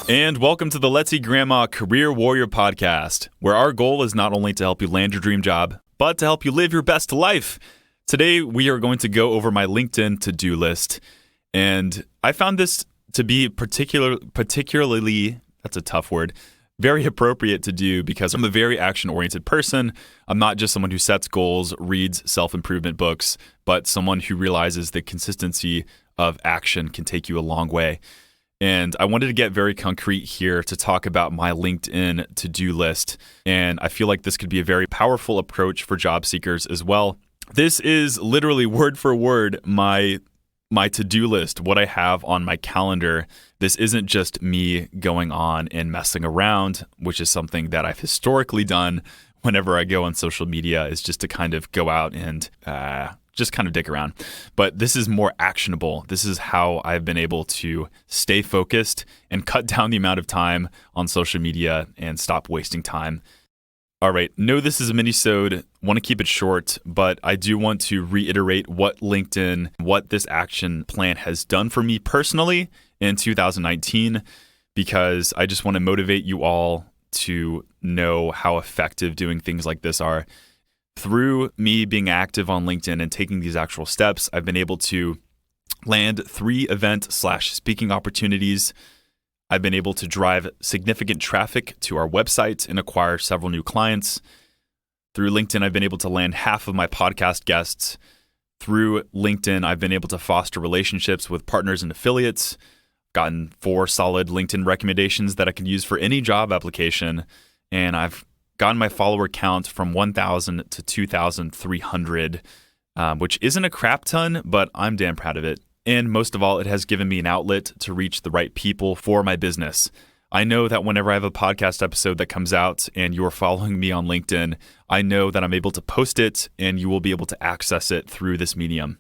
And welcome to the Let's Eat Grandma Career Warrior Podcast, where our goal is not only to help you land your dream job, but to help you live your best life. Today, we are going to go over my LinkedIn to-do list. And I found this to be particularly, that's a tough word, very appropriate to do because I'm a very action-oriented person. I'm not just someone who sets goals, reads self-improvement books, but someone who realizes that consistency of action can take you a long way. And I wanted to get very concrete here to talk about my LinkedIn to-do list. And I feel like this could be a very powerful approach for job seekers as well. This is literally word for word my to-do list, what I have on my calendar. This isn't just me going on and messing around, which is something that I've historically done whenever I go on social media, is just to kind of go out and just kind of dick around. But this is more actionable. This is how I've been able to stay focused and cut down the amount of time on social media and stop wasting time. All right, know this is a mini-sode. Want to keep it short, but I do want to reiterate what this action plan has done for me personally in 2019, because I just want to motivate you all to know how effective doing things like this are. Through me being active on LinkedIn and taking these actual steps, I've been able to land 3 event/speaking opportunities. I've been able to drive significant traffic to our website and acquire several new clients. Through LinkedIn, I've been able to land half of my podcast guests. Through LinkedIn, I've been able to foster relationships with partners and affiliates. Gotten 4 solid LinkedIn recommendations that I can use for any job application. And I've gotten my follower count from 1,000 to 2,300, which isn't a crap ton, but I'm damn proud of it. And most of all, it has given me an outlet to reach the right people for my business. I know that whenever I have a podcast episode that comes out and you're following me on LinkedIn, I know that I'm able to post it and you will be able to access it through this medium.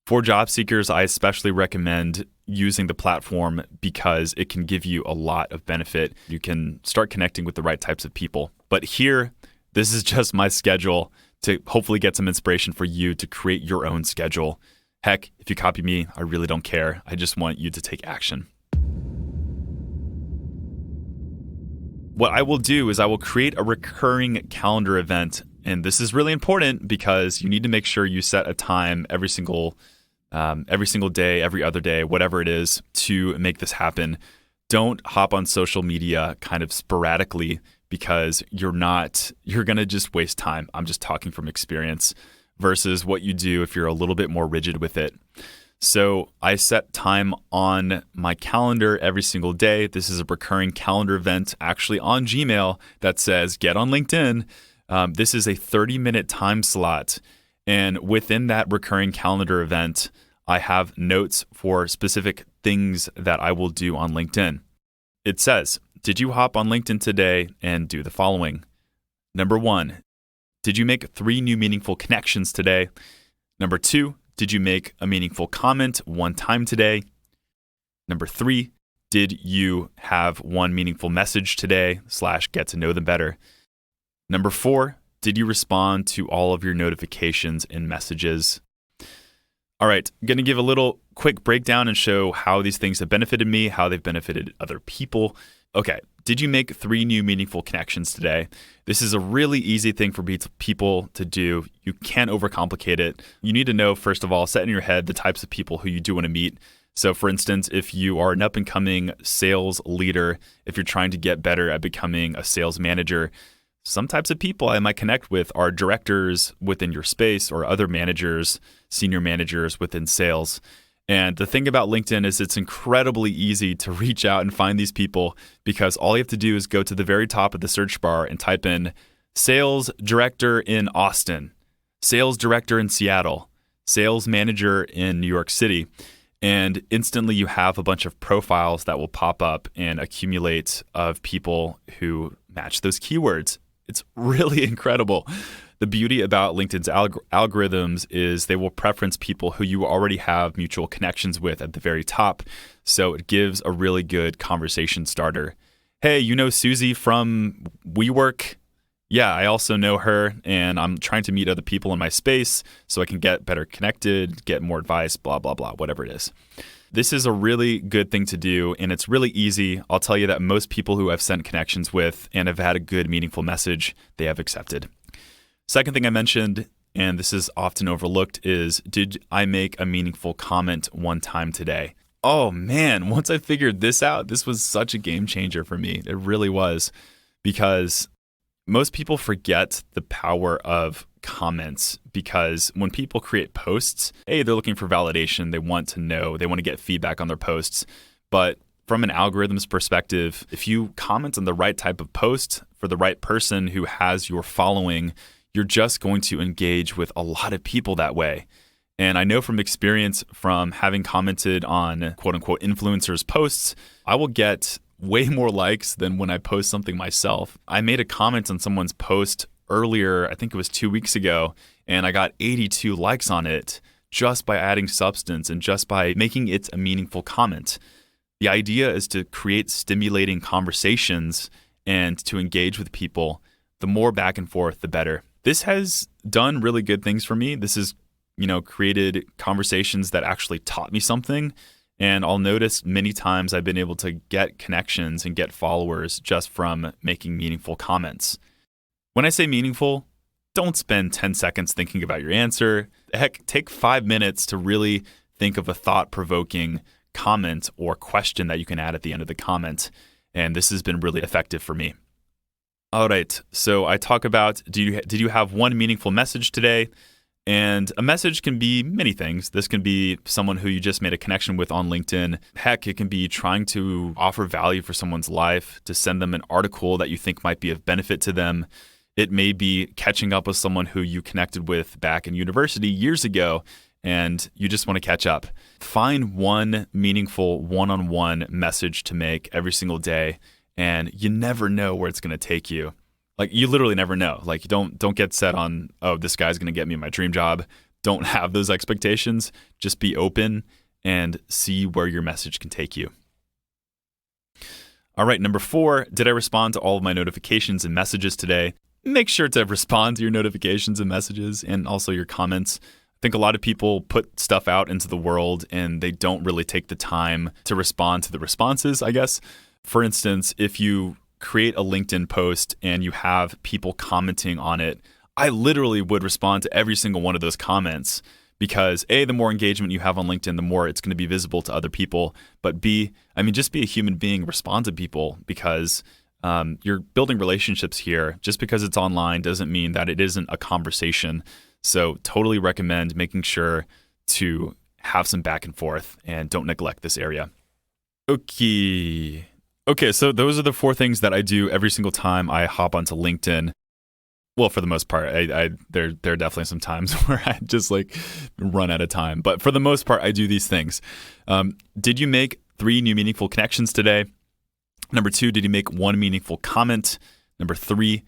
For job seekers, I especially recommend using the platform because it can give you a lot of benefit. You can start connecting with the right types of people. But here, this is just my schedule to hopefully get some inspiration for you to create your own schedule. Heck, if you copy me, I really don't care. I just want you to take action. What I will do is I will create a recurring calendar event. And this is really important because you need to make sure you set a time every single day, every other day, whatever it is, to make this happen. Don't hop on social media kind of sporadically because you're going to just waste time. I'm just talking from experience versus what you do if you're a little bit more rigid with it. So I set time on my calendar every single day. This is a recurring calendar event actually on Gmail that says, get on LinkedIn. This is a 30-minute time slot. And within that recurring calendar event, I have notes for specific things that I will do on LinkedIn. It says, did you hop on LinkedIn today and do the following? Number 1, did you make 3 new meaningful connections today? Number 2, did you make a meaningful comment 1 time today? Number 3, did you have 1 meaningful message today / get to know them better? Number 4, did you respond to all of your notifications and messages? All right, I'm going to give a little quick breakdown and show how these things have benefited me, how they've benefited other people. Okay, did you make 3 new meaningful connections today? This is a really easy thing for people to do. You can't overcomplicate it. You need to know, first of all, set in your head the types of people who you do want to meet. So for instance, if you are an up-and-coming sales leader, if you're trying to get better at becoming a sales manager, some types of people I might connect with are directors within your space or other managers, senior managers within sales. And the thing about LinkedIn is it's incredibly easy to reach out and find these people because all you have to do is go to the very top of the search bar and type in sales director in Austin, sales director in Seattle, sales manager in New York City. And instantly you have a bunch of profiles that will pop up and accumulate of people who match those keywords. It's really incredible. The beauty about LinkedIn's algorithms is they will preference people who you already have mutual connections with at the very top. So it gives a really good conversation starter. Hey, you know Susie from WeWork? yeah, I also know her, and I'm trying to meet other people in my space so I can get better connected, get more advice, blah, blah, blah, whatever it is. This is a really good thing to do, and it's really easy. I'll tell you that most people who I've sent connections with and have had a good, meaningful message, they have accepted. Second thing I mentioned, and this is often overlooked, is did I make a meaningful comment one time today? Oh man, once I figured this out, this was such a game changer for me. It really was, because most people forget the power of comments, because when people create posts, they're looking for validation. They want to know, they want to get feedback on their posts. But from an algorithm's perspective, if you comment on the right type of post for the right person who has your following, you're just going to engage with a lot of people that way. And I know from experience from having commented on quote unquote influencers' posts, I will get way more likes than when I post something myself. I made a comment on someone's post earlier, I think it was 2 weeks ago, and I got 82 likes on it just by adding substance and just by making it a meaningful comment. The idea is to create stimulating conversations and to engage with people. The more back and forth, the better. This has done really good things for me. This has, created conversations that actually taught me something. And I'll notice many times I've been able to get connections and get followers just from making meaningful comments. When I say meaningful, don't spend 10 seconds thinking about your answer. Heck, take 5 minutes to really think of a thought-provoking comment or question that you can add at the end of the comment. And this has been really effective for me. All right, so I talk about, did you have one meaningful message today? And a message can be many things. This can be someone who you just made a connection with on LinkedIn. Heck, it can be trying to offer value for someone's life, to send them an article that you think might be of benefit to them. It may be catching up with someone who you connected with back in university years ago, and you just want to catch up. Find one meaningful one-on-one message to make every single day, and you never know where it's going to take you. Like, you literally never know. Like, don't get set on, oh, this guy's going to get me my dream job. Don't have those expectations. Just be open and see where your message can take you. All right, number 4, did I respond to all of my notifications and messages today? Make sure to respond to your notifications and messages and also your comments. I think a lot of people put stuff out into the world and they don't really take the time to respond to the responses, I guess. For instance, if you create a LinkedIn post and you have people commenting on it, I literally would respond to every single one of those comments, because A, the more engagement you have on LinkedIn, the more it's going to be visible to other people. But B, just be a human being, respond to people, because you're building relationships here. Just because it's online doesn't mean that it isn't a conversation. So totally recommend making sure to have some back and forth and don't neglect this area. Okay, so those are the 4 things that I do every single time I hop onto LinkedIn. Well, for the most part, there are definitely some times where I just run out of time. But for the most part, I do these things. Did you make 3 new meaningful connections today? Number 2, did you make 1 meaningful comment? Number 3,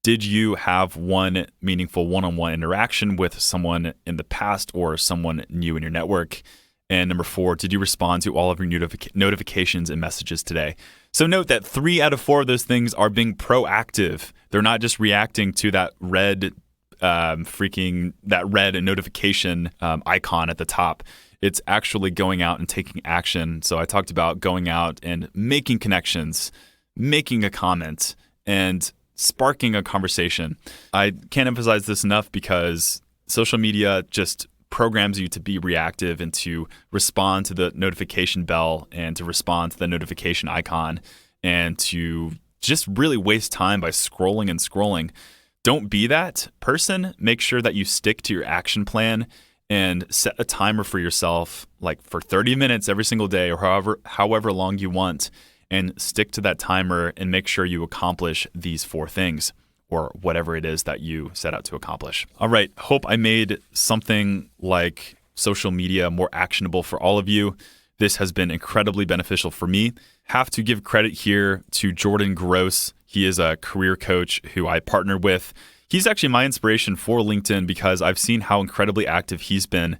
did you have 1 meaningful one-on-one interaction with someone in the past or someone new in your network? And number 4, did you respond to all of your notifications and messages today? So note that 3 out of 4 of those things are being proactive. They're not just reacting to that red notification icon at the top. It's actually going out and taking action. So I talked about going out and making connections, making a comment, and sparking a conversation. I can't emphasize this enough, because social media just programs you to be reactive and to respond to the notification bell and to respond to the notification icon and to just really waste time by scrolling and scrolling. Don't be that person. Make sure that you stick to your action plan and set a timer for yourself, like for 30 minutes every single day or however long you want, and stick to that timer and make sure you accomplish these 4 things, or whatever it is that you set out to accomplish. All right, hope I made something like social media more actionable for all of you. This has been incredibly beneficial for me. Have to give credit here to Jordan Gross. He is a career coach who I partner with. He's actually my inspiration for LinkedIn, because I've seen how incredibly active he's been.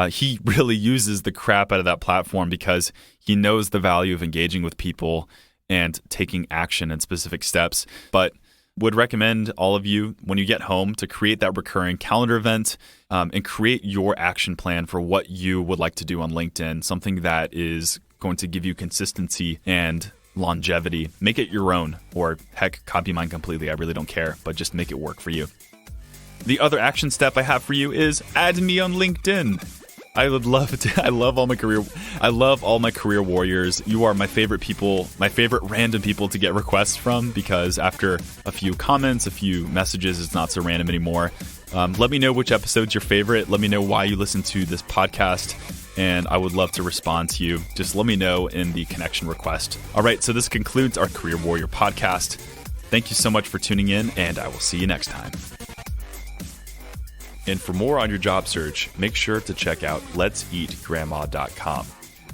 He really uses the crap out of that platform because he knows the value of engaging with people and taking action and specific steps. But would recommend all of you, when you get home, to create that recurring calendar event and create your action plan for what you would like to do on LinkedIn, something that is going to give you consistency and longevity. Make it your own, or heck, copy mine completely. I really don't care, but just make it work for you. The other action step I have for you is add me on LinkedIn. I would love to. I love all my career warriors. You are my favorite people, my favorite random people to get requests from, because after a few comments, a few messages, it's not so random anymore. Let me know which episode's your favorite. Let me know why you listen to this podcast, and I would love to respond to you. Just let me know in the connection request. All right, so this concludes our Career Warrior podcast. Thank you so much for tuning in, and I will see you next time. And for more on your job search, make sure to check out letseatgrandma.com.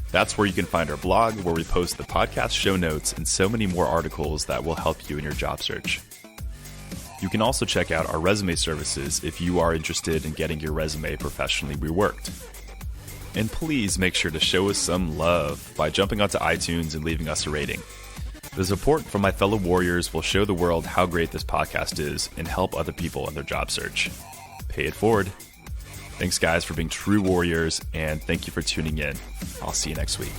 That's where you can find our blog, where we post the podcast show notes and so many more articles that will help you in your job search. You can also check out our resume services if you are interested in getting your resume professionally reworked. And please make sure to show us some love by jumping onto iTunes and leaving us a rating. The support from my fellow warriors will show the world how great this podcast is and help other people in their job search. Pay it forward. Thanks, guys, for being true warriors, and thank you for tuning in. I'll see you next week.